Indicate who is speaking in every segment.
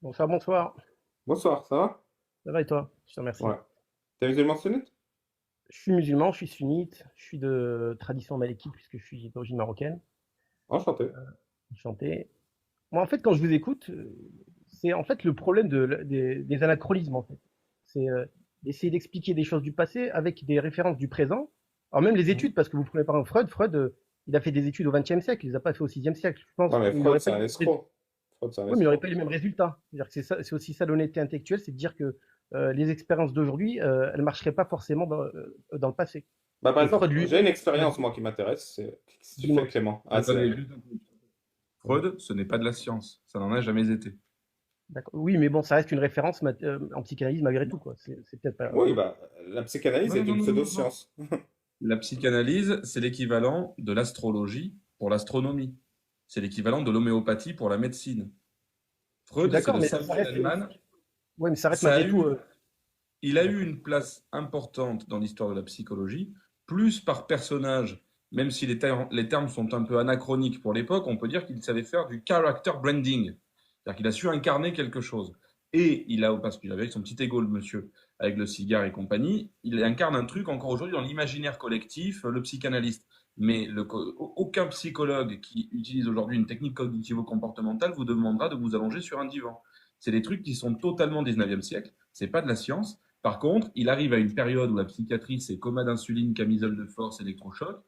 Speaker 1: Bonsoir, bonsoir.
Speaker 2: Bonsoir, ça va?
Speaker 1: Ça va et toi? Je te remercie.
Speaker 2: Ouais. T'es musulman sunnite?
Speaker 1: Je suis musulman, je suis sunnite, je suis de tradition malékite puisque je suis d'origine marocaine.
Speaker 2: Enchanté.
Speaker 1: Enchanté. Moi, en fait, quand je vous écoute, c'est en fait le problème des anachronismes, en fait. C'est d'essayer d'expliquer des choses du passé avec des références du présent. Alors même les
Speaker 2: Mhm.
Speaker 1: études, parce que vous prenez par exemple Freud, il a fait des études au XXe siècle, il les a pas fait au VIe siècle. Je pense
Speaker 2: Ouais, mais
Speaker 1: qu'il
Speaker 2: Freud,
Speaker 1: n'aurait
Speaker 2: c'est
Speaker 1: pas eu
Speaker 2: un
Speaker 1: les mêmes résultats.
Speaker 2: escroc. Freud, c'est un
Speaker 1: Oui, mais il n'aurait
Speaker 2: escroc.
Speaker 1: pas eu les mêmes résultats. C'est-à-dire que c'est aussi ça l'honnêteté intellectuelle, c'est de dire que les expériences d'aujourd'hui, elles ne marcheraient pas forcément dans le passé.
Speaker 2: Bah, par
Speaker 1: Et
Speaker 2: exemple,
Speaker 1: Freud lui,
Speaker 2: j'ai une
Speaker 1: il a
Speaker 2: expérience,
Speaker 1: dit,
Speaker 2: moi, qui m'intéresse. Qu'est-ce que tu fais,
Speaker 1: dis-moi.
Speaker 2: Clément? Ah,
Speaker 3: Attendez, juste un peu.
Speaker 1: Oui,
Speaker 3: Freud, ce n'est pas de la science. Ça n'en a jamais été.
Speaker 1: d'accord. Oui, mais bon, ça reste une référence en psychanalyse malgré tout,
Speaker 3: Non.
Speaker 1: quoi. C'est peut-être pas.
Speaker 2: Oui, bah, la psychanalyse
Speaker 3: Non, non,
Speaker 2: est
Speaker 3: non,
Speaker 2: une
Speaker 3: non, non, non.
Speaker 2: pseudo-science.
Speaker 3: La psychanalyse, c'est l'équivalent de l'astrologie pour l'astronomie. C'est l'équivalent de l'homéopathie pour la médecine.
Speaker 1: Je suis
Speaker 3: Freud, c'est
Speaker 1: d'accord,
Speaker 3: le
Speaker 1: mais
Speaker 3: savant d'Allemagne.
Speaker 1: ouais, mais ça reste
Speaker 3: Ça a
Speaker 1: malgré tout.
Speaker 3: eu, il a eu
Speaker 1: D'accord.
Speaker 3: une place importante dans l'histoire de la psychologie, plus par personnage, même si les termes sont un peu anachroniques pour l'époque, on peut dire qu'il savait faire du character branding. C'est-à-dire qu'il a su incarner quelque chose. Et il a, parce qu'il avait son petit ego, le monsieur, avec le cigare et compagnie, il incarne un truc encore aujourd'hui dans l'imaginaire collectif, le psychanalyste. Mais aucun psychologue qui utilise aujourd'hui une technique cognitivo-comportementale vous demandera de vous allonger sur un divan. C'est des trucs qui sont totalement 19e siècle, c'est pas de la science. Par contre, il arrive à une période où la psychiatrie, c'est coma d'insuline, camisole de force, électrochoc.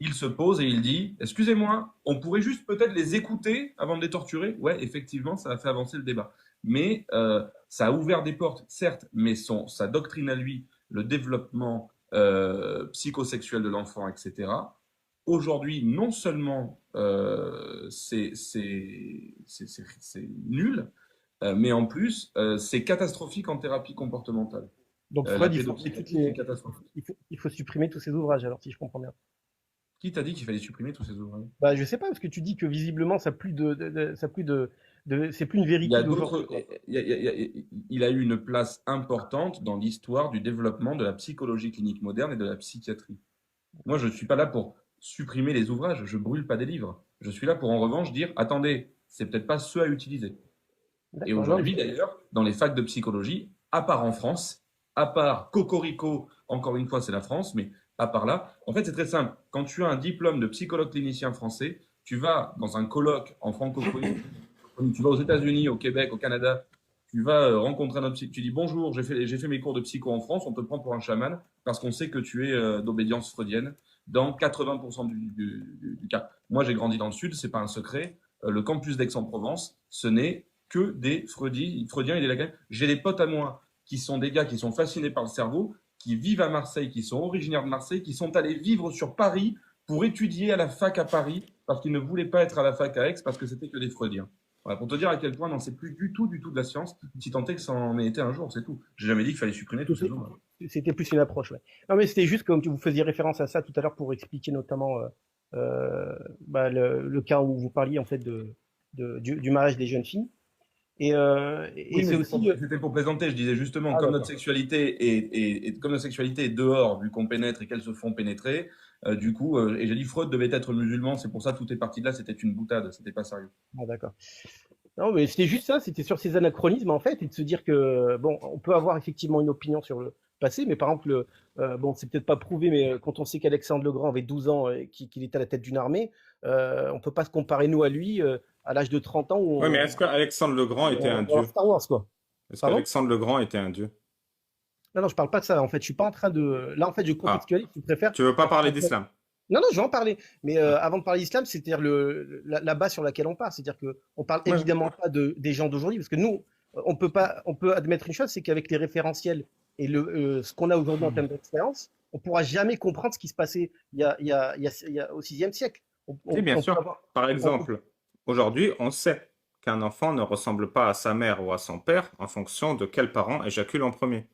Speaker 3: Il se pose et il dit, excusez-moi, on pourrait juste peut-être les écouter avant de les torturer. Ouais, effectivement, ça a fait avancer le débat. Mais ça a ouvert des portes, certes, mais sa doctrine à lui, le développement psychosexuel de l'enfant, etc. Aujourd'hui, non seulement c'est nul, mais en plus, c'est catastrophique en thérapie comportementale.
Speaker 1: Donc
Speaker 3: La
Speaker 1: Freud, il faut enlever
Speaker 3: pédopsychiatrie, c'est catastrophique.
Speaker 1: il faut supprimer tous ses ouvrages, alors si je comprends bien.
Speaker 3: Qui t'a dit qu'il fallait supprimer tous ces ouvrages?
Speaker 1: Bah, je sais pas, parce que tu dis que visiblement, ça a plus ça a plus c'est plus une
Speaker 3: Il y
Speaker 1: vérité
Speaker 3: a
Speaker 1: d'aujourd'hui,
Speaker 3: d'autres.
Speaker 1: quoi.
Speaker 3: Il a eu une place importante dans l'histoire du développement de la psychologie clinique moderne et de la psychiatrie. Moi, je ne suis pas là pour supprimer les ouvrages, je brûle pas des livres. Je suis là pour en revanche dire, attendez, c'est peut-être pas ceux à utiliser. Et
Speaker 1: D'accord. Non, mais
Speaker 3: aujourd'hui, d'ailleurs, dans les facs de psychologie, à part en France, à part Cocorico, encore une fois, c'est la France, mais à part là, en fait, c'est très simple. Quand tu as un diplôme de psychologue clinicien français, tu vas dans un colloque en francophonie, tu vas aux États-Unis, au Québec, au Canada, tu vas rencontrer un autre psy, tu dis bonjour, j'ai fait mes cours de psycho en France, on te prend pour un chaman parce qu'on sait que tu es d'obédience freudienne dans 80% du cas. Moi, j'ai grandi dans le sud, c'est pas un secret. Le campus d'Aix-en-Provence, ce n'est que des freudiens et des lacaniens. J'ai des potes à moi qui sont des gars qui sont fascinés par le cerveau, qui vivent à Marseille, qui sont originaires de Marseille, qui sont allés vivre sur Paris pour étudier à la fac à Paris parce qu'ils ne voulaient pas être à la fac à Aix parce que c'était que des freudiens. Voilà, pour te dire à quel point, non, c'est plus du tout de la science, si tant est que ça en ait été un jour, c'est tout. J'ai jamais dit qu'il fallait supprimer tous ces ouvrages.
Speaker 1: C'était plus une approche, ouais. Non, mais c'était juste comme vous faisiez référence à ça tout à l'heure pour expliquer notamment bah, le cas où vous parliez en fait du mariage des jeunes filles. Et
Speaker 3: Oui, mais
Speaker 1: c'est aussi.
Speaker 3: c'était pour plaisanter. Je disais justement,
Speaker 1: Ah,
Speaker 3: comme notre
Speaker 1: d'accord.
Speaker 3: sexualité comme notre sexualité est dehors, vu qu'on pénètre et qu'elles se font pénétrer, du coup, et j'ai dit Freud devait être musulman, c'est pour ça tout est parti de là, c'était une boutade, c'était pas sérieux.
Speaker 1: Ah, d'accord. Non, mais c'était juste ça, c'était sur ces anachronismes en fait, et de se dire que, bon, on peut avoir effectivement une opinion sur le passé, mais par exemple, bon, c'est peut-être pas prouvé, mais quand on sait qu'Alexandre le Grand avait 12 ans et qu'il était à la tête d'une armée, on peut pas se comparer, nous, à lui, à l'âge de 30 ans,
Speaker 2: Oui, mais est-ce qu'Alexandre le Grand était un
Speaker 1: on va voir
Speaker 2: dieu?
Speaker 1: Star Wars, quoi.
Speaker 2: Est-ce
Speaker 1: Pardon?
Speaker 2: qu'Alexandre le Grand était un dieu?
Speaker 1: Non, non, je parle pas de ça, en fait, je suis pas en train de. Là, en fait, je
Speaker 2: Ah,
Speaker 1: contextualise, je préfère.
Speaker 2: tu veux pas parler d'islam?
Speaker 1: Non, non, je vais en parler. Mais
Speaker 2: Ah.
Speaker 1: avant de parler d'islam, c'est-à-dire la base sur laquelle on part. C'est-à-dire que on parle
Speaker 2: Ouais.
Speaker 1: évidemment pas des gens d'aujourd'hui, parce que nous, on peut pas, on peut admettre une chose, c'est qu'avec les référentiels et ce qu'on a aujourd'hui en termes d'expérience, on pourra jamais comprendre ce qui se passait au sixième siècle.
Speaker 2: Oui, bien
Speaker 1: On peut
Speaker 2: sûr.
Speaker 1: avoir,
Speaker 2: Par
Speaker 1: on-
Speaker 2: exemple, aujourd'hui, on sait qu'un enfant ne ressemble pas à sa mère ou à son père en fonction de quel parent éjacule en premier.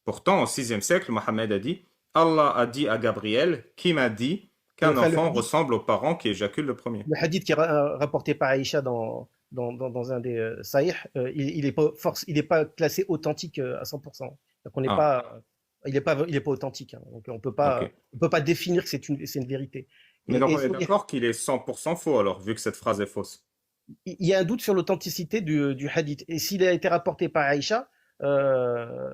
Speaker 2: Pourtant, au sixième siècle, Mohammed a dit, Allah a dit à Gabriel, qui m'a dit qu'un
Speaker 1: enfin,
Speaker 2: enfant ressemble au parent qui éjacule le premier.
Speaker 1: le hadith qui est rapporté par Aïcha dans un des sahih, il est pas classé authentique à 100%. Donc on n'est
Speaker 2: Ah,
Speaker 1: pas, il est pas authentique, hein. Donc
Speaker 2: ok.
Speaker 1: on peut pas définir que c'est une vérité.
Speaker 2: Mais donc
Speaker 1: Et
Speaker 2: on est
Speaker 1: sur les-
Speaker 2: d'accord qu'il est 100% faux alors, vu que cette phrase est fausse.
Speaker 1: il y a un doute sur l'authenticité du hadith. Et s'il a été rapporté par Aïcha, euh,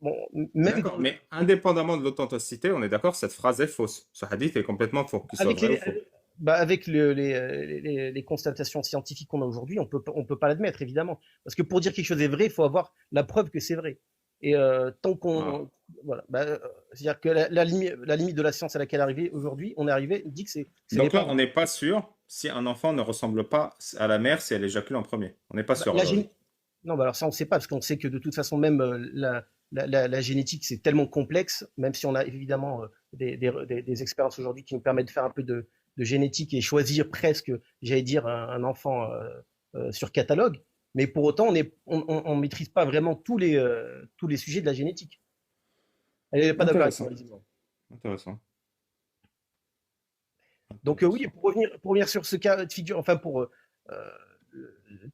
Speaker 1: bon, même dans
Speaker 2: D'accord, mais indépendamment de l'authenticité, on est d'accord, cette phrase est fausse. Ce hadith est complètement faux, qu'il soit
Speaker 1: avec
Speaker 2: vrai ou faux.
Speaker 1: avec les constatations scientifiques qu'on a aujourd'hui, on peut pas l'admettre, évidemment. Parce que pour dire quelque chose est vrai, il faut avoir la preuve que c'est vrai. Et tant
Speaker 2: Ah.
Speaker 1: qu'on. Voilà. C'est-à-dire que la limite de la science à laquelle arrivé aujourd'hui, on est arrivé, on dit que ce n'est
Speaker 2: Donc là,
Speaker 1: pas.
Speaker 2: on n'est pas sûr si un enfant ne ressemble pas à la mère si elle éjacule en premier. On n'est pas sûr
Speaker 1: La
Speaker 2: aujourd'hui.
Speaker 1: Non, alors ça, on ne sait pas, parce qu'on sait que de toute façon, même la génétique, c'est tellement complexe, même si on a évidemment des expériences aujourd'hui qui nous permettent de faire un peu de génétique et choisir presque, j'allais dire, un enfant sur catalogue. Mais pour autant, on maîtrise pas vraiment tous les sujets de la génétique. Elle n'est pas d'accord avec moi,
Speaker 2: Intéressant.
Speaker 1: visiblement.
Speaker 2: Intéressant.
Speaker 1: Donc oui,
Speaker 2: Intéressant.
Speaker 1: pour revenir sur ce cas de figure, enfin euh,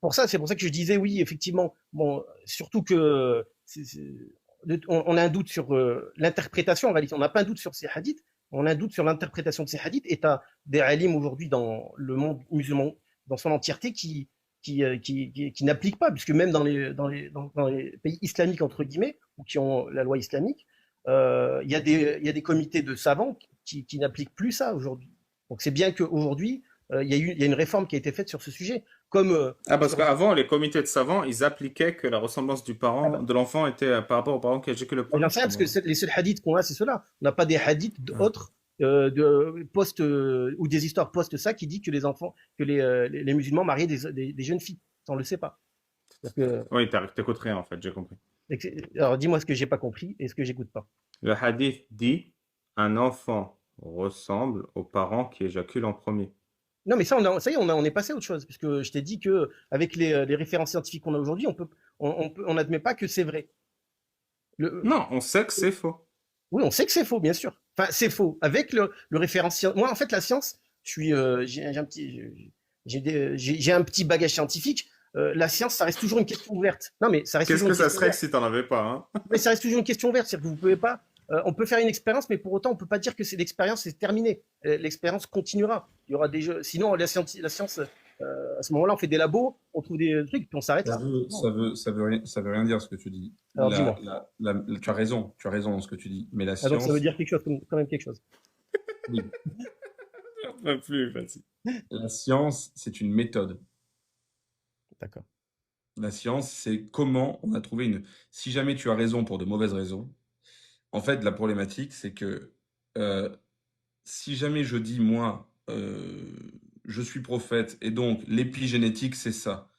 Speaker 1: pour ça, c'est pour ça que je disais oui, effectivement. Bon, surtout que on a un doute sur l'interprétation. En réalité, on n'a pas un doute sur ces hadiths, on a un doute sur l'interprétation de ces hadiths. Et tu as des alim aujourd'hui dans le monde musulman dans son entièreté qui n'appliquent pas, puisque même dans les pays islamiques entre guillemets ou qui ont la loi islamique, il y a des comités de savants qui n'appliquent plus ça aujourd'hui. Donc c'est bien qu'aujourd'hui, il y a une réforme qui a été faite sur ce sujet, comme
Speaker 2: Ah, parce
Speaker 1: sur.
Speaker 2: qu'avant, les comités de savants, ils appliquaient que la ressemblance du
Speaker 1: Ah
Speaker 2: parent,
Speaker 1: bah,
Speaker 2: de l'enfant était par rapport au parent qui a éjaculé le
Speaker 1: j'en
Speaker 2: premier.
Speaker 1: sais rien, parce que les seuls hadiths qu'on a, c'est ceux-là. On n'a pas des hadiths
Speaker 2: Ah.
Speaker 1: autres post ou des histoires post ça qui dit que les enfants, que les musulmans mariaient des jeunes filles. Ça, on le sait pas. Parce que,
Speaker 2: Oui, t'écoutes rien en fait, j'ai compris.
Speaker 1: alors dis-moi ce que j'ai pas compris et ce que j'écoute pas.
Speaker 2: Le hadith dit un enfant ressemble au parent qui éjacule en premier.
Speaker 1: Non, mais ça y est, on est passé à autre chose, puisque je t'ai dit que avec les références scientifiques qu'on a aujourd'hui, on n'admet pas que c'est vrai. Le,
Speaker 2: Non, on sait que c'est faux.
Speaker 1: Oui, on sait que c'est faux, bien sûr. Enfin, c'est faux. Avec le référentiel. Moi, en fait, la science, j'ai un petit, j'ai un petit bagage scientifique. La science, ça reste toujours une question ouverte. Non, mais ça reste
Speaker 2: Qu'est-ce
Speaker 1: toujours
Speaker 2: que
Speaker 1: une
Speaker 2: ça
Speaker 1: question
Speaker 2: serait que
Speaker 1: ouverte.
Speaker 2: si t'en avais pas, hein?
Speaker 1: Mais ça reste toujours une question ouverte. C'est-à-dire que vous pouvez pas. On peut faire une expérience, mais pour autant, on peut pas dire que c'est l'expérience, c'est terminé. L'expérience continuera. Il y aura des jeux. Sinon, la science, à ce moment-là, on fait des labos, on trouve des trucs, puis on s'arrête là.
Speaker 3: Ça veut rien dire ce que tu dis.
Speaker 1: Alors, dis-moi.
Speaker 3: Tu as raison dans ce que tu dis. Mais la
Speaker 1: Ah, donc, ça veut
Speaker 3: science,
Speaker 1: dire quelque chose, quand même quelque chose.
Speaker 3: oui,
Speaker 2: J'en peux plus, vas-y.
Speaker 3: la science, c'est une méthode.
Speaker 1: D'accord.
Speaker 3: La science, c'est comment on a trouvé une. Si jamais tu as raison pour de mauvaises raisons, en fait, la problématique, c'est que euh, si jamais je dis, moi, je suis prophète, et donc l'épigénétique, c'est ça,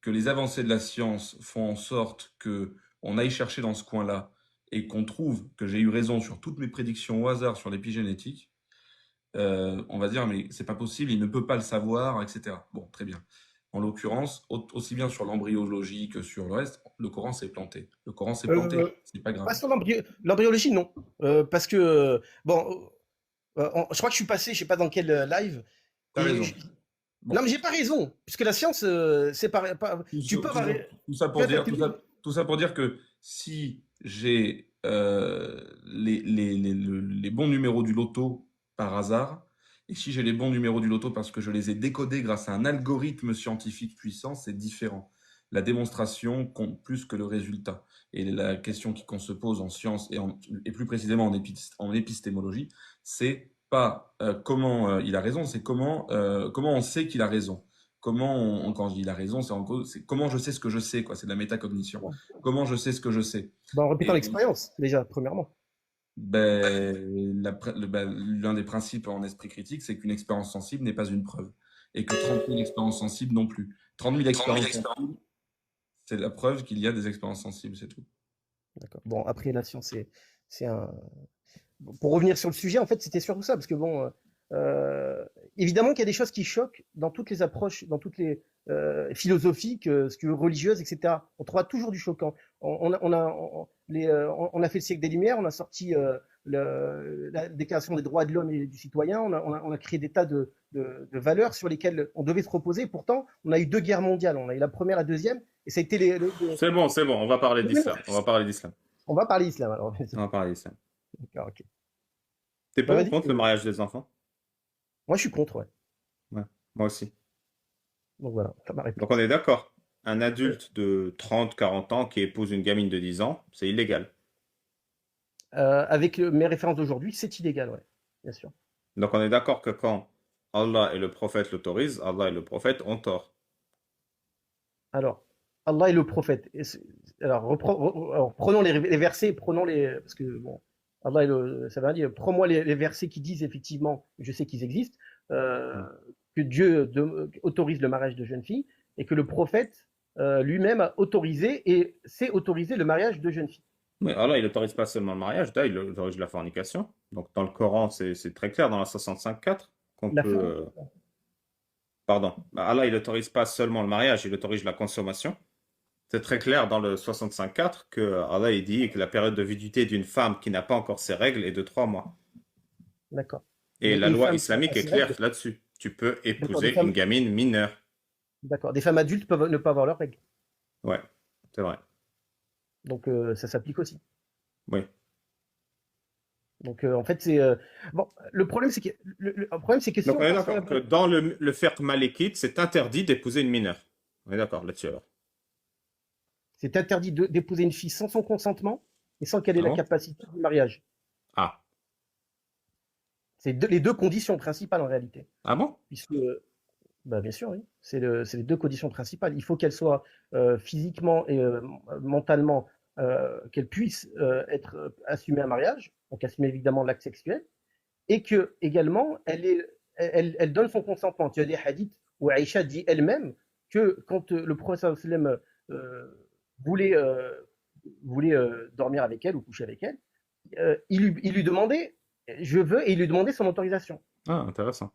Speaker 3: que les avancées de la science font en sorte que on aille chercher dans ce coin-là et qu'on trouve que j'ai eu raison sur toutes mes prédictions au hasard sur l'épigénétique, on va dire, mais c'est pas possible, il ne peut pas le savoir, etc. Bon, très bien. En l'occurrence, aussi bien sur l'embryologie que sur le reste, le Coran s'est planté. Le Coran s'est planté,
Speaker 1: Euh,
Speaker 3: c'est pas
Speaker 1: Pas
Speaker 3: grave.
Speaker 1: sur l'embryologie, non. Parce que, bon, je crois que je suis passé, je sais pas dans quel live,
Speaker 3: T'as
Speaker 1: et
Speaker 3: raison.
Speaker 1: non,
Speaker 3: Bon,
Speaker 1: mais j'ai pas raison, puisque la science, c'est
Speaker 3: tout
Speaker 1: tu
Speaker 3: ça,
Speaker 1: peux
Speaker 3: tout
Speaker 1: avoir.
Speaker 3: ça- tout ça
Speaker 1: Tu
Speaker 3: pour
Speaker 1: vois,
Speaker 3: dire, tout ça pour dire que si j'ai les bons numéros du loto par hasard, et si j'ai les bons numéros du loto parce que je les ai décodés grâce à un algorithme scientifique puissant, c'est différent. La démonstration compte plus que le résultat. Et la question qu'on se pose en science et plus précisément en épistémologie, c'est pas comment il a raison, c'est comment on sait qu'il a raison. Quand je dis il a raison, c'est en gros, c'est comment je sais ce que je sais, quoi. C'est de la métacognition. Comment je sais ce que je sais.
Speaker 1: Bah, en répétant
Speaker 3: Et
Speaker 1: l'expérience, déjà, premièrement.
Speaker 3: ben, l'un des principes en esprit critique, c'est qu'une expérience sensible n'est pas une preuve. Et que 30 000 expériences sensibles non plus. 30 000 expériences sensibles, c'est la preuve qu'il y a des expériences sensibles, c'est tout.
Speaker 1: D'accord. Bon, après, la science, c'est un. Bon, pour revenir sur le sujet, en fait, c'était surtout ça, parce que bon, évidemment qu'il y a des choses qui choquent dans toutes les approches, dans toutes les philosophiques, ce que religieuses, etc. On trouvera toujours du choquant. On a fait le siècle des Lumières, on a sorti la Déclaration des droits de l'homme et du citoyen, on a créé des tas de valeurs sur lesquelles on devait se reposer. Pourtant, on a eu deux guerres mondiales. On a eu la première, la deuxième, et ça a été
Speaker 2: C'est bon, on va parler d'islam. On va parler d'islam.
Speaker 1: On va parler islam alors.
Speaker 2: On va parler d'islam.
Speaker 1: D'accord, ok.
Speaker 2: T'es
Speaker 1: Bah,
Speaker 2: pour ou
Speaker 1: vas-y.
Speaker 2: contre le mariage des enfants?
Speaker 1: Moi, je suis contre, ouais.
Speaker 2: Ouais, moi aussi.
Speaker 1: Donc voilà, ça ma
Speaker 2: Donc on
Speaker 1: réponse.
Speaker 2: est d'accord. Un adulte de 30, 40 ans qui épouse une gamine de 10 ans, c'est illégal.
Speaker 1: Avec mes références d'aujourd'hui, c'est illégal, ouais, bien sûr.
Speaker 2: Donc on est d'accord que quand Allah et le prophète l'autorisent, Allah et le prophète ont tort.
Speaker 1: Alors, Allah et le prophète. Alors, alors, prenons les versets, prenons les. Parce que, bon, Allah et ça veut dire, prends-moi les versets qui disent effectivement, je sais qu'ils existent,
Speaker 2: Hmm.
Speaker 1: que Dieu autorise le mariage de jeunes filles et que le prophète lui-même a autorisé et sait autoriser le mariage de jeunes filles.
Speaker 2: Mais Allah, il n'autorise pas seulement le mariage, là, il autorise la fornication. Donc dans le Coran, c'est très clair, dans la 65.4, qu'on
Speaker 1: La
Speaker 2: peut...
Speaker 1: fornication.
Speaker 2: pardon. Bah, Allah, il n'autorise pas seulement le mariage, il autorise la consommation. C'est très clair dans le 65.4 que Allah, il dit que la période de viduité d'une femme qui n'a pas encore ses règles est de 3 mois.
Speaker 1: D'accord.
Speaker 2: Et
Speaker 1: Mais
Speaker 2: la
Speaker 1: une
Speaker 2: loi
Speaker 1: femme qui n'a pas
Speaker 2: islamique est
Speaker 1: ses
Speaker 2: claire
Speaker 1: règles,
Speaker 2: là-dessus. Tu peux
Speaker 1: d'accord, des
Speaker 2: épouser une
Speaker 1: femmes,
Speaker 2: gamine mineure.
Speaker 1: d'accord, des femmes adultes peuvent ne pas avoir leurs règles.
Speaker 2: Ouais, c'est vrai.
Speaker 1: Donc ça s'applique aussi.
Speaker 2: Oui.
Speaker 1: Donc en fait, c'est bon. Le problème, c'est que le problème, c'est que si
Speaker 2: Donc
Speaker 1: on
Speaker 2: on est
Speaker 1: pense à la
Speaker 2: d'accord que dans le fiqh malikite, c'est interdit d'épouser une mineure. On est d'accord là-dessus alors.
Speaker 1: c'est interdit d'épouser une fille sans son consentement et sans qu'elle ait
Speaker 2: Ah
Speaker 1: la
Speaker 2: bon?
Speaker 1: capacité du mariage.
Speaker 2: Ah.
Speaker 1: C'est les deux conditions principales en réalité.
Speaker 2: Ah bon?
Speaker 1: Puisque, bah, bien sûr, oui, c'est les deux conditions principales. Il faut qu'elle soit physiquement et mentalement, qu'elle puisse être assumer un mariage, donc assumer évidemment l'acte sexuel, et que également elle donne son consentement. Tu as des hadiths où Aïcha dit elle-même que quand le prophète sallam voulait, voulait dormir avec elle ou coucher avec elle, il lui demandait je veux et il lui demandait son autorisation.
Speaker 2: Ah, intéressant.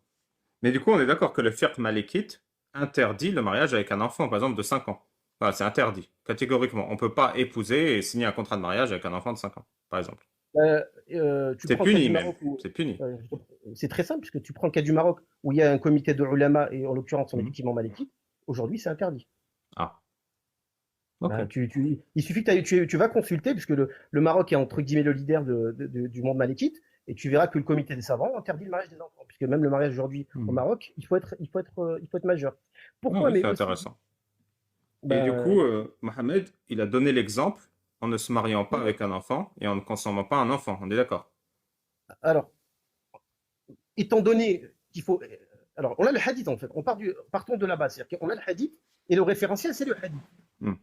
Speaker 2: Mais du coup, on est d'accord que le fiqh malikite interdit le mariage avec un enfant, par exemple, de 5 ans. Voilà, c'est interdit, catégoriquement. On ne peut pas épouser et signer un contrat de mariage avec un enfant de 5 ans, par exemple.
Speaker 1: Tu
Speaker 2: C'est
Speaker 1: prends le cas
Speaker 2: puni
Speaker 1: du
Speaker 2: même.
Speaker 1: Maroc où
Speaker 2: C'est puni.
Speaker 1: euh, c'est très simple puisque tu prends le cas du Maroc où il y a un comité de ulama et en l'occurrence on est
Speaker 2: Mhm.
Speaker 1: effectivement malékite. Aujourd'hui c'est interdit.
Speaker 2: Ah, ok.
Speaker 1: Ben, il suffit que tu vas consulter, puisque le Maroc est entre guillemets le leader du monde malékite, et tu verras que le comité des savants interdit le mariage des enfants, puisque même le mariage aujourd'hui au
Speaker 2: Mhm.
Speaker 1: Maroc, il faut être majeur.
Speaker 2: Ah
Speaker 1: Pourquoi?
Speaker 2: oui,
Speaker 1: Mais
Speaker 2: c'est
Speaker 1: aussi,
Speaker 2: intéressant. Et du coup,
Speaker 1: ben,
Speaker 2: Mohamed, il a donné l'exemple en ne se mariant pas avec un enfant et en ne consommant pas un enfant. On est d'accord?
Speaker 1: alors, étant donné qu'il faut, alors on a le hadith en fait, partons de la base, c'est-à-dire qu'on a le hadith et le référentiel c'est le hadith.
Speaker 2: Hmm.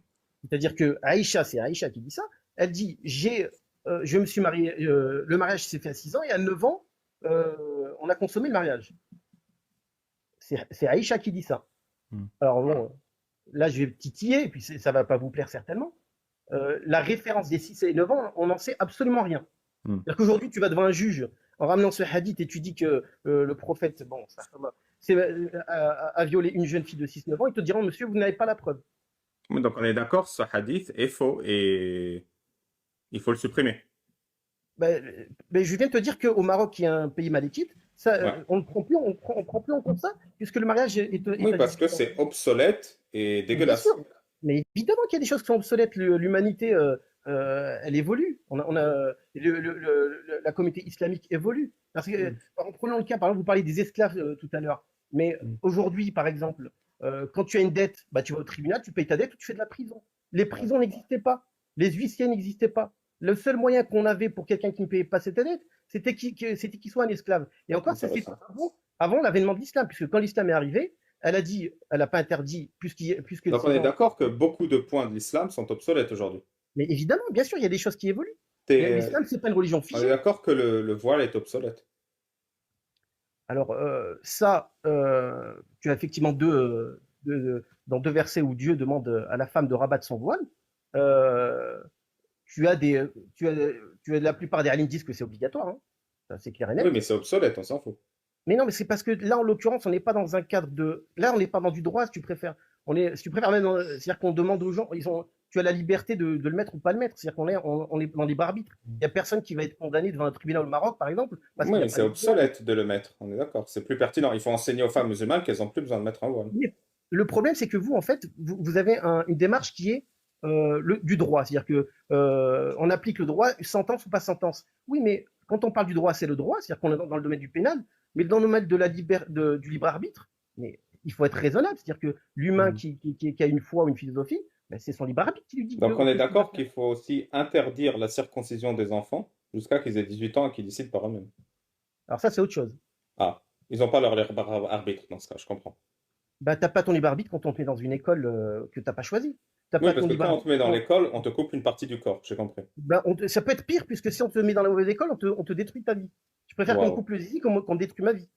Speaker 1: C'est-à-dire que Aïcha, c'est Aïcha qui dit ça, elle dit je me suis marié, le mariage s'est fait à 6 ans et à 9 ans, on a consommé le mariage. C'est Aïcha qui dit ça.
Speaker 2: Hmm.
Speaker 1: Alors bon, là je vais titiller, et puis ça va pas vous plaire certainement. La référence des 6 et 9 ans, on n'en sait absolument rien.
Speaker 2: Hmm.
Speaker 1: C'est-à-dire qu'aujourd'hui, tu vas devant un juge en ramenant ce hadith et tu dis que le prophète, bon, ça, a violé une jeune fille de 6-9 ans, ils te diront, monsieur, vous n'avez pas la preuve.
Speaker 2: Oui, donc on est d'accord, ce hadith est faux et il faut le supprimer.
Speaker 1: Ben, je viens de te dire qu'au Maroc, qui est un pays malékite, ça,
Speaker 2: Ouais.
Speaker 1: on ne prend plus, on prend plus en compte ça, puisque le mariage est
Speaker 2: Oui,
Speaker 1: à
Speaker 2: parce que
Speaker 1: 18 ans.
Speaker 2: c'est obsolète et
Speaker 1: Mais bien sûr,
Speaker 2: dégueulasse.
Speaker 1: mais évidemment qu'il y a des choses qui sont obsolètes. L'humanité, elle évolue. La communauté islamique évolue. Parce que,
Speaker 2: Hmm.
Speaker 1: en prenant le cas, par exemple, vous parlez des esclaves tout à l'heure. Mais
Speaker 2: Hmm.
Speaker 1: aujourd'hui, par exemple, quand tu as une dette, bah, tu vas au tribunal, tu payes ta dette ou tu fais de la prison. Les
Speaker 2: Ouais.
Speaker 1: prisons n'existaient pas. Les huissiers n'existaient pas. Le seul moyen qu'on avait pour quelqu'un qui ne payait pas cette dette, c'était qu'il soit un esclave. Et encore, ça c'est
Speaker 2: Intéressant.
Speaker 1: avant l'avènement de l'islam, puisque quand l'islam est arrivé, elle n'a pas interdit, puisque
Speaker 2: Donc on
Speaker 1: ces
Speaker 2: est
Speaker 1: gens.
Speaker 2: d'accord que beaucoup de points de l'islam sont obsolètes aujourd'hui.
Speaker 1: Mais évidemment, bien sûr, il y a des choses qui évoluent.
Speaker 2: T'es-
Speaker 1: L'islam, c'est pas une religion
Speaker 2: On est
Speaker 1: figée.
Speaker 2: d'accord que le voile est obsolète.
Speaker 1: Alors, ça, tu as effectivement dans deux versets où Dieu demande à la femme de rabattre son voile. Euh, tu as des, tu as la plupart des alim disent que c'est obligatoire, hein. Ça, c'est clair et
Speaker 2: Oui,
Speaker 1: net.
Speaker 2: mais c'est obsolète, on s'en fout.
Speaker 1: Mais non, mais c'est parce que là, en l'occurrence, on n'est pas dans un cadre de. Là, on n'est pas dans du droit, si tu préfères. Si tu préfères même, c'est-à-dire qu'on demande aux gens, tu as la liberté de le mettre ou pas le mettre. C'est-à-dire on est dans libre arbitre. Il n'y a personne qui va être condamné devant un tribunal au Maroc, par exemple, parce
Speaker 2: Oui,
Speaker 1: qu'il n'y
Speaker 2: mais
Speaker 1: a pas
Speaker 2: c'est
Speaker 1: de voile.
Speaker 2: obsolète de le mettre, on est d'accord. C'est plus pertinent. Il faut enseigner aux femmes musulmanes qu'elles n'ont plus besoin de mettre un voile.
Speaker 1: Mais le problème, c'est que vous, en fait, vous avez une démarche qui est du droit. C'est-à-dire que on applique le droit, sentence ou pas sentence. Oui, mais quand on parle du droit, c'est le droit, c'est-à-dire qu'on est dans le domaine du pénal, mais dans le domaine du libre arbitre, mais il faut être raisonnable. C'est-à-dire que l'humain qui a une foi ou une philosophie, ben, c'est son libre arbitre qui lui dit
Speaker 2: Donc on est
Speaker 1: qu'est-ce qu'il va
Speaker 2: d'accord
Speaker 1: faire.
Speaker 2: qu'il faut aussi interdire la circoncision des enfants jusqu'à qu'ils aient 18 ans et qu'ils décident par eux-mêmes.
Speaker 1: Alors ça, c'est autre chose.
Speaker 2: Ah, ils n'ont pas leur libre arbitre dans ce cas, je comprends.
Speaker 1: Bah, t'as pas ton libre arbitre quand on te met dans une école que t'as pas choisi. T'as
Speaker 2: Oui,
Speaker 1: pas
Speaker 2: parce
Speaker 1: ton
Speaker 2: que
Speaker 1: libre
Speaker 2: quand on te met dans
Speaker 1: arbitre.
Speaker 2: l'école, on te coupe une partie du corps, j'ai compris.
Speaker 1: Ben, ça peut être pire, puisque si on te met dans la mauvaise école, on te détruit ta vie. Je préfère qu'on me
Speaker 2: Waouh.
Speaker 1: coupe le zizi qu'on détruit ma vie.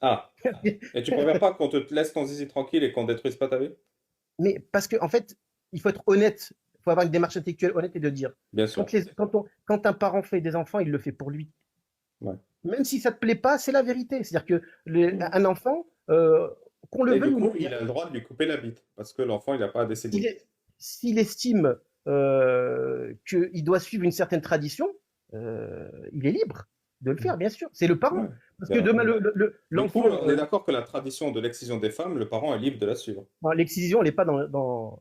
Speaker 2: Ah, et tu préfères pas qu'on te laisse ton zizi tranquille et qu'on détruise pas ta vie?
Speaker 1: Mais parce que, en fait, il faut être honnête. Il faut avoir une démarche intellectuelle honnête et de dire
Speaker 2: Bien sûr.
Speaker 1: quand un parent fait des enfants, il le fait pour lui.
Speaker 2: Ouais.
Speaker 1: Même si ça te plaît pas, c'est la vérité. C'est-à-dire que un enfant, qu'on le
Speaker 2: Et du
Speaker 1: veuille ou
Speaker 2: coup,
Speaker 1: non,
Speaker 2: il a le droit de lui couper la bite, parce que l'enfant, il n'a pas à
Speaker 1: s'il
Speaker 2: décider.
Speaker 1: s'il estime qu'il doit suivre une certaine tradition, il est libre de le faire, bien sûr. C'est le
Speaker 2: Ouais.
Speaker 1: parent. Parce que
Speaker 2: Ben,
Speaker 1: demain,
Speaker 2: du coup,
Speaker 1: l'enfant,
Speaker 2: on est d'accord que la tradition de l'excision des femmes, le parent est libre de la suivre.
Speaker 1: bon, l'excision, elle n'est pas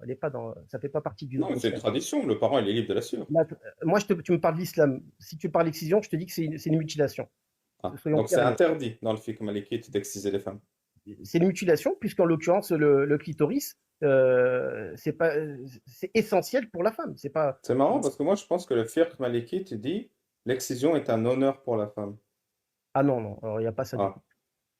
Speaker 1: elle est pas ça fait pas partie
Speaker 2: Non, mais
Speaker 1: de
Speaker 2: c'est une
Speaker 1: l'islam.
Speaker 2: tradition, le parent, il est libre de la suivre.
Speaker 1: Là, moi, tu me parles de l'islam. Si tu parles d'excision, je te dis que c'est une mutilation.
Speaker 2: Ah,
Speaker 1: Soyons
Speaker 2: donc c'est
Speaker 1: clairs et nets.
Speaker 2: interdit dans le fiqh malikite d'exciser les femmes.
Speaker 1: C'est une mutilation, puisqu'en l'occurrence, le clitoris, c'est essentiel pour la femme. C'est pas.
Speaker 2: C'est marrant parce que moi, je pense que le fiqh malikite dit l'excision est un honneur pour la femme.
Speaker 1: Ah non, non, alors il n'y a pas ça du
Speaker 2: Ah,
Speaker 1: tout.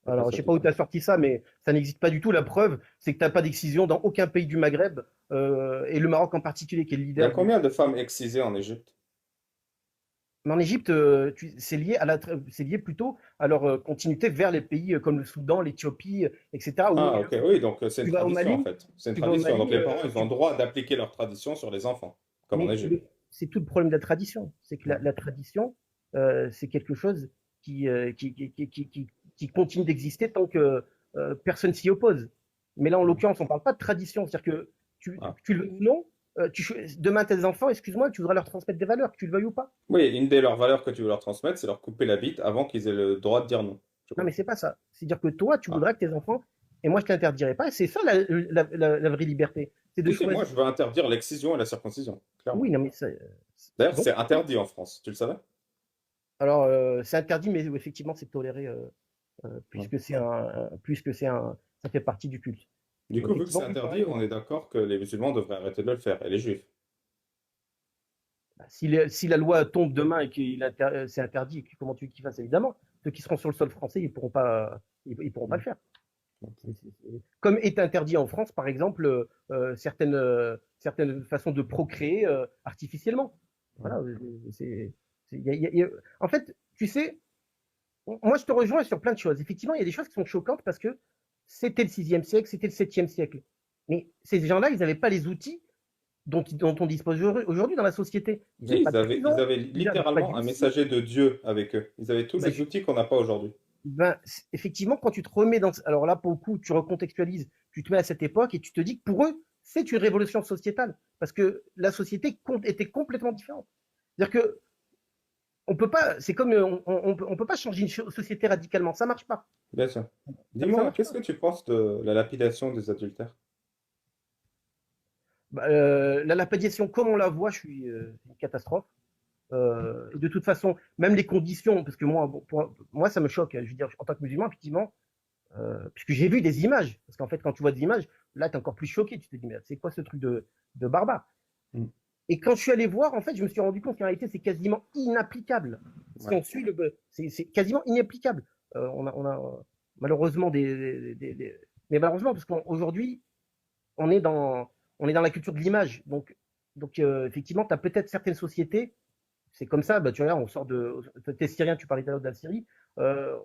Speaker 2: il n'y a pas
Speaker 1: Alors, je
Speaker 2: ça
Speaker 1: sais
Speaker 2: du
Speaker 1: pas où tu
Speaker 2: tout.
Speaker 1: as sorti ça, mais ça n'existe pas du tout. La preuve, c'est que tu n'as pas d'excision dans aucun pays du Maghreb, et le Maroc en particulier, qui est le
Speaker 2: Il y a
Speaker 1: leader du.
Speaker 2: combien de femmes excisées en Égypte?
Speaker 1: Mais en Égypte, c'est lié c'est lié plutôt à leur continuité vers les pays comme le Soudan, l'Éthiopie, etc.
Speaker 2: Ah, ok, oui, donc c'est une
Speaker 1: Tu vas au
Speaker 2: tradition en
Speaker 1: Mali,
Speaker 2: fait. C'est une
Speaker 1: tu vas au
Speaker 2: tradition. Donc
Speaker 1: Mali,
Speaker 2: les parents, ils ont le droit d'appliquer leur tradition sur les enfants, comme en
Speaker 1: mais
Speaker 2: Égypte.
Speaker 1: c'est tout le problème de la tradition. C'est que
Speaker 2: Ouais.
Speaker 1: la tradition, c'est quelque chose qui continue d'exister tant que personne s'y oppose. Mais là, en l'occurrence, on ne parle pas de tradition. C'est-à-dire que
Speaker 2: Ah.
Speaker 1: tu le veuilles ou non, demain, tes enfants, excuse-moi, tu voudras leur transmettre des valeurs, que tu le veuilles ou pas.
Speaker 2: Oui, une des leurs valeurs que tu veux leur transmettre, c'est leur couper la bite avant qu'ils aient le droit de dire non. Je
Speaker 1: Non, mais
Speaker 2: comprends.
Speaker 1: c'est pas ça. C'est-à-dire que toi, tu
Speaker 2: Ah.
Speaker 1: voudras que tes enfants, et moi, je t'interdirai pas. C'est ça la vraie liberté. C'est de
Speaker 2: Si, moi,
Speaker 1: choisir.
Speaker 2: je veux interdire l'excision et la circoncision, clairement.
Speaker 1: Oui, non, mais
Speaker 2: D'ailleurs,
Speaker 1: donc,
Speaker 2: c'est interdit en France, tu le savais?
Speaker 1: alors, c'est interdit, mais effectivement, c'est toléré,
Speaker 2: Ouais.
Speaker 1: ça fait partie du culte.
Speaker 2: Du
Speaker 1: Mais
Speaker 2: coup, vu que c'est
Speaker 1: effectivement, oui, tu as
Speaker 2: interdit,
Speaker 1: raison.
Speaker 2: on est d'accord que les musulmans devraient arrêter de le faire, et les juifs.
Speaker 1: Bah, si la loi tombe demain et que c'est interdit, comment tu veux qu'ils fassent? Évidemment, ceux qui seront sur le sol français, ils pourront pas le faire. Comme est interdit en France, par exemple, certaines façons de procréer artificiellement. Voilà, en fait, tu sais, moi je te rejoins sur plein de choses. Effectivement, il y a des choses qui sont choquantes parce que c'était le 6e siècle, c'était le 7e siècle. Mais ces gens-là, ils n'avaient pas les outils dont on dispose aujourd'hui dans la société. Ils
Speaker 2: Si,
Speaker 1: n'avaient pas de
Speaker 2: ils
Speaker 1: prison,
Speaker 2: avaient
Speaker 1: ils n'avaient pas
Speaker 2: littéralement un
Speaker 1: d'huissier.
Speaker 2: messager de Dieu avec eux. Ils avaient tous
Speaker 1: Bah,
Speaker 2: les outils qu'on n'a pas aujourd'hui.
Speaker 1: ben, effectivement, quand tu te remets dans. Alors là, pour le coup, tu recontextualises, tu te mets à cette époque et tu te dis que pour eux, c'est une révolution sociétale. Parce que la société était complètement différente. C'est-à-dire que on peut pas, c'est comme on peut pas changer une société radicalement, ça marche pas.
Speaker 2: Bien sûr.
Speaker 1: Ça
Speaker 2: Dis-moi,
Speaker 1: marche
Speaker 2: qu'est-ce
Speaker 1: pas.
Speaker 2: que tu penses de la lapidation des adultères?
Speaker 1: Bah, la lapidation, comme on la voit, c'est une catastrophe. De toute façon, même les conditions, parce que moi, bon, moi, ça me choque. Je veux dire, en tant que musulman, effectivement, puisque j'ai vu des images. Parce qu'en fait, quand tu vois des images, là, tu es encore plus choqué. Tu te dis, mais c'est quoi ce truc de barbare?
Speaker 2: Mm.
Speaker 1: Et quand je suis allé voir, en fait, je me suis rendu compte qu'en réalité, c'est quasiment inapplicable. Si
Speaker 2: Ouais.
Speaker 1: on suit c'est quasiment inapplicable. On a malheureusement mais malheureusement, parce qu'aujourd'hui, on est on est dans la culture de l'image. Donc effectivement, tu as peut-être certaines sociétés, c'est comme ça, bah, tu regardes, on sort t'es syrien, tu parlais tout à l'heure de la Syrie, euh,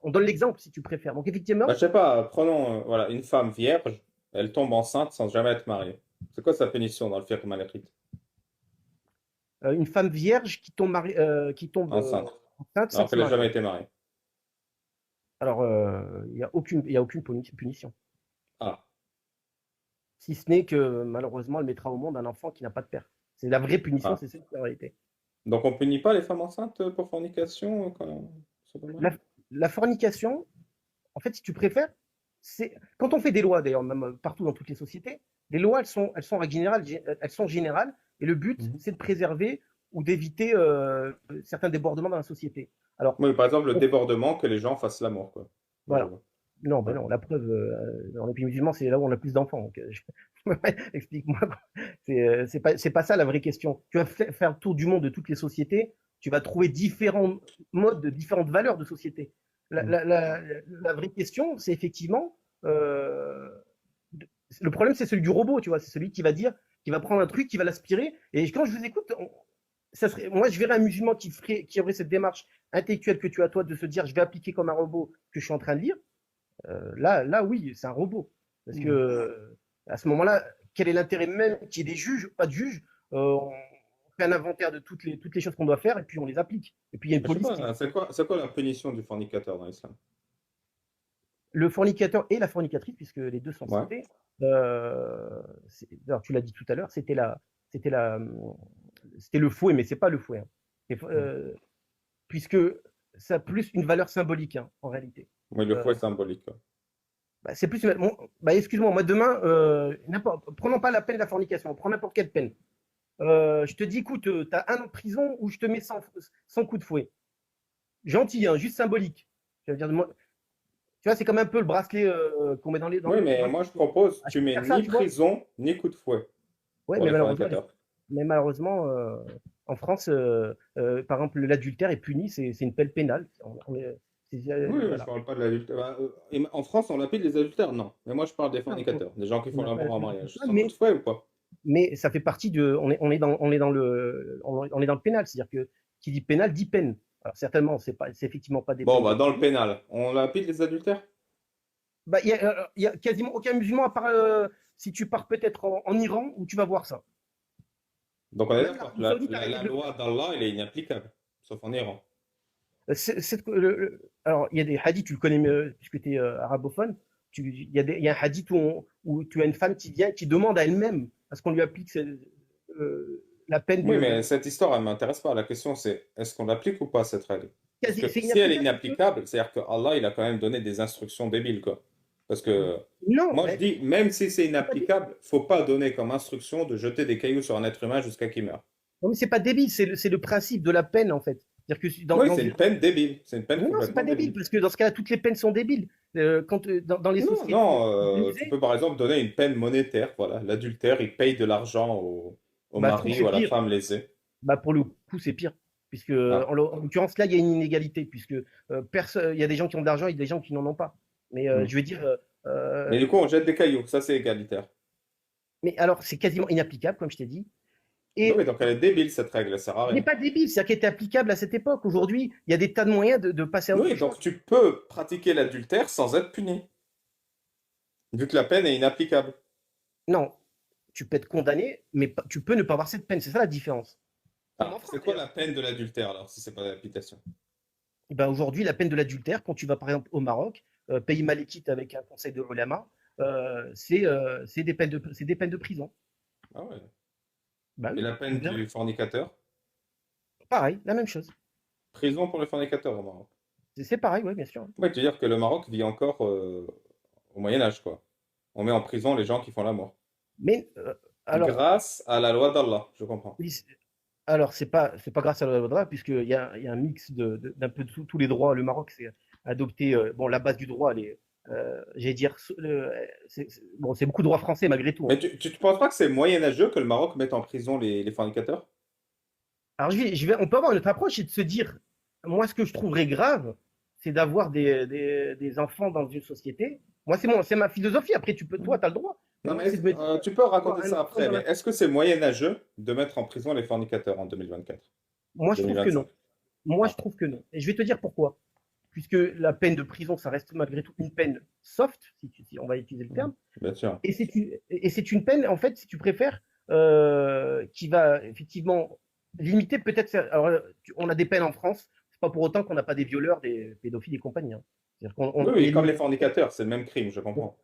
Speaker 1: on donne l'exemple si tu préfères. Donc
Speaker 2: Bah,
Speaker 1: effectivement,
Speaker 2: je sais pas, prenons voilà, une femme vierge, elle tombe enceinte sans jamais être mariée. C'est quoi sa punition dans le fiqh malakite?
Speaker 1: une femme vierge qui tombe
Speaker 2: Enceinte,
Speaker 1: enceinte sans
Speaker 2: alors
Speaker 1: se
Speaker 2: qu'elle n'a jamais
Speaker 1: marier.
Speaker 2: été mariée.
Speaker 1: Alors, il y a aucune punition.
Speaker 2: Ah,
Speaker 1: Si ce n'est que malheureusement, elle mettra au monde un enfant qui n'a pas de père. C'est la vraie punition,
Speaker 2: ah.
Speaker 1: c'est ça la réalité.
Speaker 2: Donc on punit pas les femmes enceintes pour fornication quand elles sont pas mariées?
Speaker 1: La, la fornication, en fait, si tu préfères, c'est quand on fait des lois, d'ailleurs, même partout dans toutes les sociétés, les lois, elles sont en règle générale, elles sont générales, et le but,
Speaker 2: Mhm.
Speaker 1: c'est de préserver ou d'éviter certains débordements dans la société. Alors,
Speaker 2: Oui, par exemple, le débordement, que les gens fassent l'amour, quoi. Ouais, je
Speaker 1: voilà.
Speaker 2: vois.
Speaker 1: Non, ben
Speaker 2: Ouais.
Speaker 1: non, la preuve, dans les pays musulmans, c'est là où on a plus d'enfants. Donc, explique-moi. C'est pas ça la vraie question. Tu vas faire le tour du monde de toutes les sociétés, tu vas trouver différents modes, différentes valeurs de société. La,
Speaker 2: Mm.
Speaker 1: la, la, la vraie question, c'est effectivement, euh, le problème, c'est celui du robot, tu vois, c'est celui qui va dire, qui va prendre un truc, qui va l'aspirer. Et quand je vous écoute, ça serait, moi, je verrais un musulman qui aurait cette démarche intellectuelle que tu as toi de se dire, je vais appliquer comme un robot ce que je suis en train de lire. Là, oui, c'est un robot. Parce que
Speaker 2: Mm.
Speaker 1: à ce moment-là, quel est l'intérêt même qu'il y ait des juges, pas de juges, on fait un inventaire de toutes les choses qu'on doit faire et puis on les applique. Et puis il y a une
Speaker 2: Je sais
Speaker 1: police
Speaker 2: pas, c'est quoi la punition du fornicateur dans l'islam?
Speaker 1: le fornicateur et la fornicatrice, puisque les deux sont
Speaker 2: Ouais.
Speaker 1: cités. Alors tu l'as dit tout à l'heure, c'était la, c'était le fouet, mais c'est pas le fouet. Hein. Puisque ça a plus une valeur symbolique hein, en réalité.
Speaker 2: Oui, le fouet
Speaker 1: Euh,
Speaker 2: est symbolique, quoi.
Speaker 1: Bah, c'est plus. Bon, bah, excuse-moi, moi demain, prenons pas la peine de la fornication, prends n'importe quelle peine. Je te dis, écoute, tu as 1 an de prison ou je te mets sans coup de fouet. Gentil, hein, juste symbolique. Je veux dire, moi, tu vois, c'est comme un peu le bracelet qu'on met
Speaker 2: Oui, mais moi je propose,
Speaker 1: Ah, je
Speaker 2: tu
Speaker 1: peux
Speaker 2: mets
Speaker 1: faire ça,
Speaker 2: ni
Speaker 1: tu vois.
Speaker 2: prison, ni coup de fouet
Speaker 1: Ouais,
Speaker 2: pour
Speaker 1: mais
Speaker 2: les
Speaker 1: malheureusement,
Speaker 2: fornicateurs.
Speaker 1: en France, par exemple, l'adultère est puni, c'est une peine pénale.
Speaker 2: Oui, je
Speaker 1: Voilà.
Speaker 2: parle pas de l'adultère. En France, on l'appelle les adultères, non. Mais moi je parle des
Speaker 1: Non,
Speaker 2: fornicateurs, des gens qui
Speaker 1: on
Speaker 2: font
Speaker 1: n'a pas
Speaker 2: l'amour en
Speaker 1: la
Speaker 2: mariage.
Speaker 1: ça,
Speaker 2: Sans coup de fouet ou pas?
Speaker 1: mais ça fait partie de. On est dans le pénal, c'est-à-dire que qui dit pénal dit peine. Alors certainement, c'est effectivement pas des
Speaker 2: Bon,
Speaker 1: peines
Speaker 2: bah dans le
Speaker 1: corporelles.
Speaker 2: pénal, on l'applique les adultères?
Speaker 1: Bah, il y a quasiment aucun musulman, à part si tu pars peut-être en Iran, où tu vas voir ça.
Speaker 2: Donc on est
Speaker 1: Même
Speaker 2: d'accord,
Speaker 1: l'Arabie Saoudite a arrêté
Speaker 2: la
Speaker 1: de le
Speaker 2: loi
Speaker 1: faire.
Speaker 2: d'Allah, elle est inapplicable, sauf en Iran.
Speaker 1: Alors, il y a des hadiths, tu le connais puisque tu es arabophone. Il y a un hadith où tu as une femme qui vient, qui demande à elle-même à ce qu'on lui applique la peine
Speaker 2: Oui, mais cette histoire, elle m'intéresse pas. La question, c'est est-ce qu'on l'applique ou pas, cette règle? Parce que
Speaker 1: c'est
Speaker 2: si elle est
Speaker 1: inapplicable parce que.
Speaker 2: inapplicable, c'est-à-dire que Allah, il a quand même donné des instructions débiles, quoi. Parce que
Speaker 1: Non,
Speaker 2: moi, je dis, même si c'est
Speaker 1: c'est pas débile.
Speaker 2: inapplicable, faut pas donner comme instruction de jeter des cailloux sur un être humain jusqu'à qu'il meure.
Speaker 1: Non, mais c'est pas débile, c'est le principe de la peine, en fait. C'est-à-dire que
Speaker 2: Oui,
Speaker 1: dans
Speaker 2: c'est
Speaker 1: une.
Speaker 2: une peine débile. C'est une peine
Speaker 1: Non, c'est pas
Speaker 2: complètement
Speaker 1: débile,
Speaker 2: débile.
Speaker 1: parce que dans ce cas-là, toutes les peines sont débiles. Dans les
Speaker 2: Non,
Speaker 1: sociétés
Speaker 2: non, tu
Speaker 1: organisées,
Speaker 2: peux par exemple donner une peine monétaire. Voilà, l'adultère, il paye de l'argent au
Speaker 1: bah, je trouve que
Speaker 2: mari
Speaker 1: c'est
Speaker 2: ou à la
Speaker 1: pire.
Speaker 2: femme lésée.
Speaker 1: Bah, pour le coup, c'est pire. Puisque,
Speaker 2: Ah.
Speaker 1: en l'occurrence, là, il y a une inégalité, puisque il y a des gens qui ont de l'argent et des gens qui n'en ont pas. Mais
Speaker 2: Hmm.
Speaker 1: je veux dire,
Speaker 2: Mais du coup, on jette des cailloux. Ça, c'est égalitaire.
Speaker 1: mais alors, c'est quasiment inapplicable, comme je t'ai dit.
Speaker 2: Non, mais
Speaker 1: Et
Speaker 2: donc elle est débile, cette règle. Elle sert à
Speaker 1: elle n'est
Speaker 2: rien.
Speaker 1: pas débile, c'est-à-dire qu'elle était applicable à cette époque. Aujourd'hui, il y a des tas de moyens de passer à autre
Speaker 2: Oui,
Speaker 1: chose.
Speaker 2: donc tu peux pratiquer l'adultère sans être puni, vu que la peine est inapplicable.
Speaker 1: Non, tu peux être condamné, mais tu peux ne pas avoir cette peine. C'est ça la différence. Comme
Speaker 2: Ah,
Speaker 1: en France,
Speaker 2: c'est quoi
Speaker 1: d'ailleurs.
Speaker 2: la peine de l'adultère alors, si c'est pas l'application?
Speaker 1: Eh ben, aujourd'hui, la peine de l'adultère, quand tu vas par exemple au Maroc, pays maléquite avec un conseil de l'ulama, c'est des peines de prison.
Speaker 2: Ah ouais.
Speaker 1: Bah
Speaker 2: Et
Speaker 1: oui,
Speaker 2: la peine du fornicateur?
Speaker 1: pareil, la même chose.
Speaker 2: Prison pour le fornicateur au Maroc.
Speaker 1: C'est pareil, oui, bien sûr.
Speaker 2: Ouais, tu veux dire que le Maroc vit encore au Moyen Âge, quoi. On met en prison les gens qui font la mort.
Speaker 1: Mais alors,
Speaker 2: Grâce à la loi d'Allah, je comprends.
Speaker 1: oui, alors c'est pas grâce à la loi Drap, puisqu'il y a un mix d'un peu de tous les droits. Le Maroc, c'est adopté. Bon, la base du droit, j'allais dire, bon, c'est beaucoup de droit français malgré tout. Hein.
Speaker 2: Mais tu penses pas que c'est moyenâgeux que le Maroc mette en prison les fornicateurs?
Speaker 1: Alors, on peut avoir une autre approche et de se dire, moi, ce que je trouverais grave, c'est d'avoir des enfants dans une société. Moi, c'est ma philosophie. Après, toi, tu as le droit. Mais
Speaker 2: Non,
Speaker 1: moi,
Speaker 2: mais
Speaker 1: c'est de me dire,
Speaker 2: tu peux
Speaker 1: avoir
Speaker 2: raconter
Speaker 1: un
Speaker 2: ça
Speaker 1: enfant
Speaker 2: après, mais est-ce que c'est moyenâgeux de mettre en prison les fornicateurs en 2024,
Speaker 1: moi, je trouve que
Speaker 2: 2025?
Speaker 1: non. Moi, je
Speaker 2: Ah,
Speaker 1: trouve que non. Et je vais te dire pourquoi. Puisque la peine de prison, ça reste malgré tout une peine soft, si on va utiliser le terme.
Speaker 2: bien sûr.
Speaker 1: Et c'est une peine, en fait, si tu préfères, qui va effectivement limiter peut-être. Alors, on a des peines en France, c'est pas pour autant qu'on n'a pas des violeurs, des pédophiles et compagnie. Hein. C'est-à-dire
Speaker 2: Oui,
Speaker 1: on
Speaker 2: oui, comme
Speaker 1: élimine.
Speaker 2: les fornicateurs, c'est le même crime, je comprends.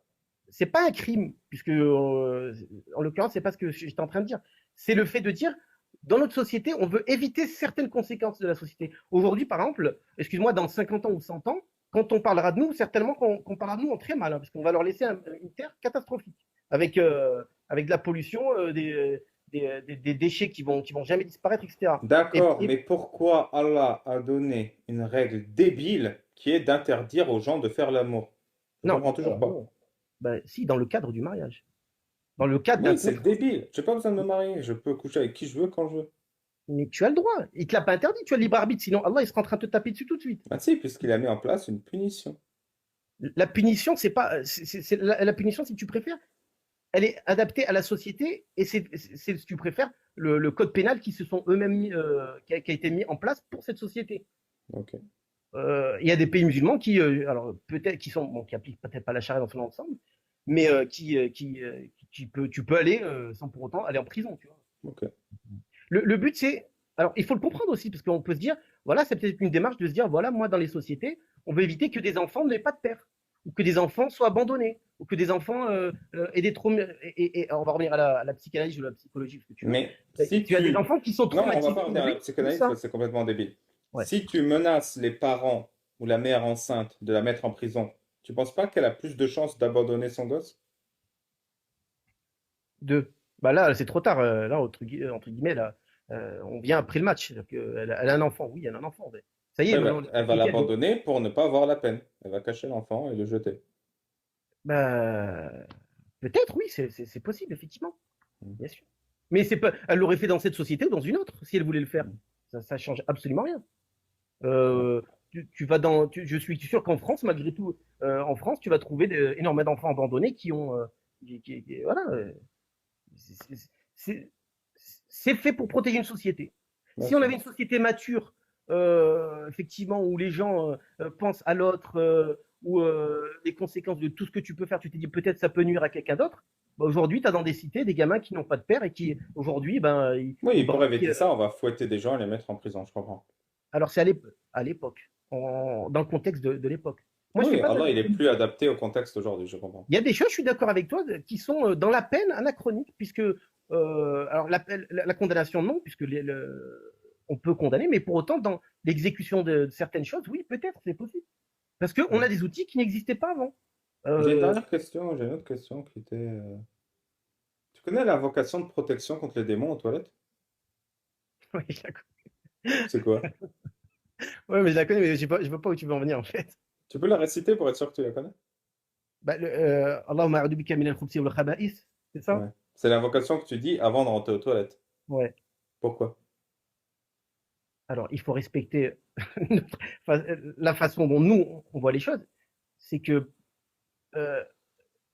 Speaker 1: C'est pas un crime, puisque en l'occurrence, c'est pas ce que j'étais en train de dire. C'est le fait de dire, dans notre société, on veut éviter certaines conséquences de la société. Aujourd'hui, par exemple, excuse-moi, dans 50 ans ou 100 ans, quand on parlera de nous, certainement qu'on parlera de nous en très mal, hein, parce qu'on va leur laisser une terre catastrophique, avec de la pollution, des déchets qui vont jamais disparaître, etc.
Speaker 2: D'accord, mais pourquoi Allah a donné une règle débile qui est d'interdire aux gens de faire l'amour? Je comprends toujours pas.
Speaker 1: non. Ben, si, dans le cadre du mariage. Dans le cadre d'un
Speaker 2: Oui, c'est
Speaker 1: contrat.
Speaker 2: débile. J'ai pas besoin de me marier. Je peux coucher avec qui je veux quand je veux.
Speaker 1: Mais tu as le droit. Il te l'a pas interdit. Tu as le libre arbitre. Sinon, Allah, il sera en train de te taper dessus tout de suite.
Speaker 2: Ah si, puisqu'il a mis en place une punition.
Speaker 1: La punition, c'est pas. La punition, si tu préfères, elle est adaptée à la société et si tu préfères, le code pénal qui se sont eux-mêmes qui a été mis en place pour cette société.
Speaker 2: Ok.
Speaker 1: Il y a des pays musulmans qui, alors peut-être, qui sont, bon, qui appliquent peut-être pas la charia dans son ensemble, mais tu peux aller sans pour autant aller en prison, tu vois.
Speaker 2: Ok.
Speaker 1: Le but, c'est, alors il faut le comprendre aussi, parce qu'on peut se dire, voilà, c'est peut-être une démarche de se dire, voilà, moi, dans les sociétés, on veut éviter que des enfants n'aient pas de père, ou que des enfants soient abandonnés, ou que des enfants aient des traumas, et on va revenir à la psychanalyse ou la psychologie, ce que tu veux.
Speaker 2: Mais si
Speaker 1: Tu as des
Speaker 2: tu...
Speaker 1: enfants qui sont
Speaker 2: Non, on va
Speaker 1: traumatisés
Speaker 2: pas revenir à la
Speaker 1: pour
Speaker 2: psychanalyse
Speaker 1: ça.
Speaker 2: parce que c'est complètement débile.
Speaker 1: Ouais.
Speaker 2: Si tu menaces les parents ou la mère enceinte de la mettre en prison, tu penses pas qu'elle a plus de chances d'abandonner son gosse?
Speaker 1: Deux. Bah là, c'est trop tard. Là, entre guillemets, là, on vient après le match. Elle a un enfant. Oui, elle a un enfant. Mais ça y est,
Speaker 2: Ouais,
Speaker 1: maintenant.
Speaker 2: elle va l'abandonner pour ne pas avoir la peine. Elle va cacher l'enfant et le jeter.
Speaker 1: Bah, peut-être, oui, c'est possible, effectivement.
Speaker 2: Mm.
Speaker 1: Bien sûr. Mais c'est pas, elle l'aurait fait dans cette société ou dans une autre, si elle voulait le faire. Ça change absolument rien. Tu vas je suis sûr qu'en France, malgré tout, en France, tu vas trouver énormément d'enfants abandonnés qui ont, voilà, c'est c'est- c'est fait pour protéger une société.
Speaker 2: Bien
Speaker 1: Si on
Speaker 2: sûr.
Speaker 1: avait une société mature, effectivement, où les gens pensent à l'autre, où les conséquences de tout ce que tu peux faire, tu te dis peut-être ça peut nuire à quelqu'un d'autre. Bah, aujourd'hui, tu as dans des cités des gamins qui n'ont pas de père et qui, aujourd'hui, ben,
Speaker 2: Oui,
Speaker 1: ils
Speaker 2: pour
Speaker 1: brandissent,
Speaker 2: éviter ça, on va fouetter des gens et les mettre en prison, je comprends.
Speaker 1: alors c'est à l'époque, dans le contexte de l'époque. Moi, je fais
Speaker 2: Oui,
Speaker 1: pas
Speaker 2: Allah, il est plus adapté au contexte aujourd'hui, je comprends.
Speaker 1: Il y a des choses, je suis d'accord avec toi, qui sont dans la peine anachronique, puisque alors la condamnation non, puisque on peut condamner, mais pour autant dans l'exécution de certaines choses, oui, peut-être, c'est possible, parce qu'on a des outils qui n'existaient pas avant.
Speaker 2: J'ai une
Speaker 1: Euh,
Speaker 2: dernière question, j'ai une autre question qui était... Tu connais l'invocation de protection contre les démons aux toilettes?
Speaker 1: oui, je la connais.
Speaker 2: C'est quoi?
Speaker 1: Ouais, mais je la connais, mais je vois pas où tu veux en venir en fait.
Speaker 2: Tu peux la réciter pour être sûr que tu la connais?
Speaker 1: Bah, Allahumma a'udhu bika min al-khubthi wal khaba'ith, c'est ça?
Speaker 2: Ouais. C'est l'invocation que tu dis avant de rentrer aux toilettes.
Speaker 1: Ouais.
Speaker 2: Pourquoi?
Speaker 1: Alors, il faut respecter la façon dont nous on voit les choses. C'est que euh,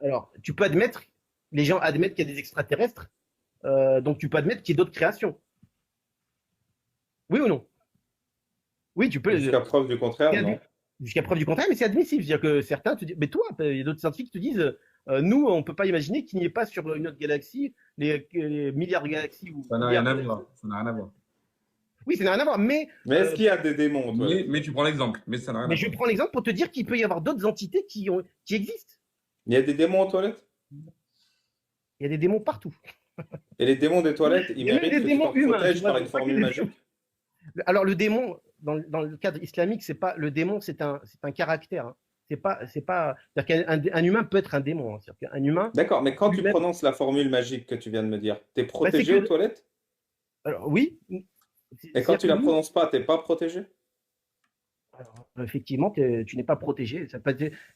Speaker 1: alors, tu peux admettre, les gens admettent qu'il y a des extraterrestres, donc tu peux admettre qu'il y ait d'autres créations. Oui ou non? Oui, tu peux.
Speaker 2: Jusqu'à preuve du contraire, non.
Speaker 1: Jusqu'à preuve du contraire, mais c'est admissible. C'est-à-dire que certains te disent, mais toi, il y a d'autres scientifiques qui te disent, nous, on ne peut pas imaginer qu'il n'y ait pas sur une autre galaxie, les milliards de galaxies ou
Speaker 3: Ça n'a rien
Speaker 1: milliards
Speaker 3: à
Speaker 1: de
Speaker 3: voir.
Speaker 1: galaxies.
Speaker 3: Ça n'a rien à voir.
Speaker 1: Oui, ça n'a rien à voir,
Speaker 2: Mais est-ce qu'il y a des démons aux toilettes?
Speaker 3: Mais tu prends l'exemple, mais ça n'a rien à
Speaker 1: mais je
Speaker 3: voir.
Speaker 1: prends l'exemple pour te dire qu'il peut y avoir d'autres entités qui existent.
Speaker 2: Il y a des démons aux toilettes?
Speaker 1: Il y a des démons partout.
Speaker 2: Et les démons des toilettes, ils
Speaker 1: Il y a même
Speaker 2: méritent
Speaker 1: des
Speaker 2: que tu
Speaker 1: démons
Speaker 2: t'en
Speaker 1: humains.
Speaker 2: protèges
Speaker 1: Tu vois,
Speaker 2: par une
Speaker 1: c'est pas que
Speaker 2: formule
Speaker 1: des
Speaker 2: magique?
Speaker 1: démons. Alors le démon, dans le cadre islamique, c'est pas le démon, c'est un caractère. Hein. C'est-à-dire qu'un humain peut être un démon. Hein. C'est-à-dire qu'un humain,
Speaker 2: D'accord, mais quand tu
Speaker 1: lui-même,
Speaker 2: prononces la formule magique que tu viens de me dire, t'es
Speaker 1: bah, c'est
Speaker 2: protégé aux
Speaker 1: que,
Speaker 2: toilettes?
Speaker 1: alors oui,
Speaker 2: Et quand
Speaker 1: c'est-à-dire
Speaker 2: tu
Speaker 1: que
Speaker 2: la
Speaker 1: nous,
Speaker 2: prononces pas, t'es pas protégé?
Speaker 1: alors, effectivement, tu n'es pas protégé.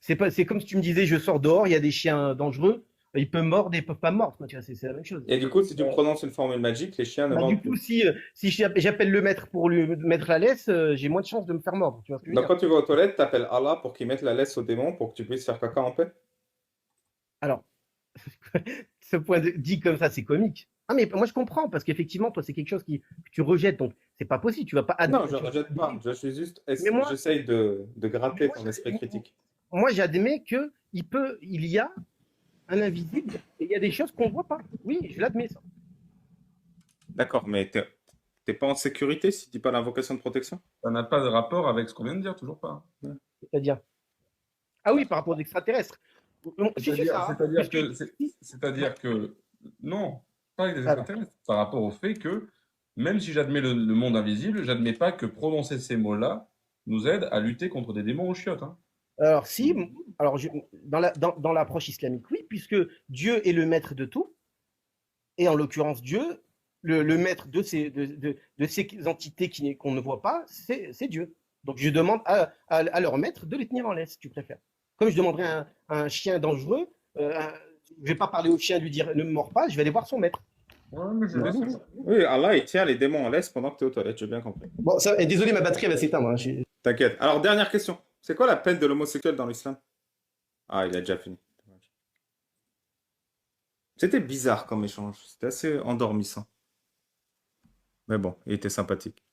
Speaker 1: C'est comme si tu me disais, je sors dehors, il y a des chiens dangereux, ils peuvent mordre et ils peuvent pas mordre. Tu vois, c'est la même chose.
Speaker 2: Et du coup, si tu
Speaker 1: Euh,
Speaker 2: prononces une formule magique, les chiens ne
Speaker 1: Bah, du
Speaker 2: mordent
Speaker 1: coup,
Speaker 2: plus.
Speaker 1: si j'appelle le maître pour lui mettre la laisse, j'ai moins de chances de me faire mordre. Tu vois ce que je veux
Speaker 2: Donc
Speaker 1: dire?
Speaker 2: quand tu vas aux toilettes, t'appelles Allah pour qu'il mette la laisse au démon pour que tu puisses faire caca en paix?
Speaker 1: Alors, ce dit comme ça, c'est comique. Ah, mais moi je comprends, parce qu'effectivement, toi, c'est quelque chose que tu rejettes, donc c'est pas possible. Tu vas pas
Speaker 2: Non, je
Speaker 1: tu vas pas
Speaker 2: rejette pas.
Speaker 1: admettre.
Speaker 2: Je suis juste,
Speaker 1: Mais moi,
Speaker 2: j'essaye de
Speaker 1: mais
Speaker 2: gratter
Speaker 1: moi,
Speaker 2: ton esprit critique.
Speaker 1: moi, j'admets que il y a un invisible et il y a des choses qu'on voit pas. Oui, je l'admets ça.
Speaker 2: D'accord, mais t'es pas en sécurité si tu dis pas l'invocation de protection?
Speaker 3: Ça n'a pas de rapport avec ce qu'on vient de dire, toujours pas.
Speaker 1: C'est-à-dire, ah oui, par rapport aux extraterrestres. Si,
Speaker 3: C'est-à-dire,
Speaker 1: ça, hein.
Speaker 3: c'est-à-dire
Speaker 1: Puisque,
Speaker 3: que, c'est-à-dire que, non, pas avec des
Speaker 1: alors,
Speaker 3: extraterrestres, par rapport au fait que, même si j'admets le monde invisible, j'admets pas que prononcer ces mots-là nous aide à lutter contre des démons aux chiottes, hein.
Speaker 1: alors, si, alors dans l'approche islamique, oui, puisque Dieu est le maître de tout, et en l'occurrence, Dieu, le maître de ces entités qu'on ne voit pas, c'est Dieu. Donc je demande à leur maître de les tenir en laisse, si tu préfères. Comme je demanderais à un chien dangereux, je vais pas parler au chien, lui dire ne me mords pas, je vais aller voir son maître.
Speaker 3: Ouais, mais je
Speaker 2: Ouais.
Speaker 3: laisse.
Speaker 2: Oui, Allah, il tient les démons en laisse pendant que tu es aux toilettes, j'ai bien compris.
Speaker 1: Bon, ça, et désolé, ma batterie elle va s'éteindre. Hein,
Speaker 2: T'inquiète. Alors, dernière question. C'est quoi la peine de l'homosexuel dans l'islam? Ah, il a déjà fini. C'était bizarre comme échange. C'était assez endormissant. Mais bon, il était sympathique.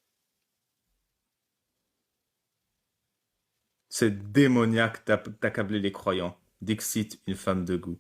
Speaker 2: C'est démoniaque d'accabler les croyants. Dixit, une femme de goût.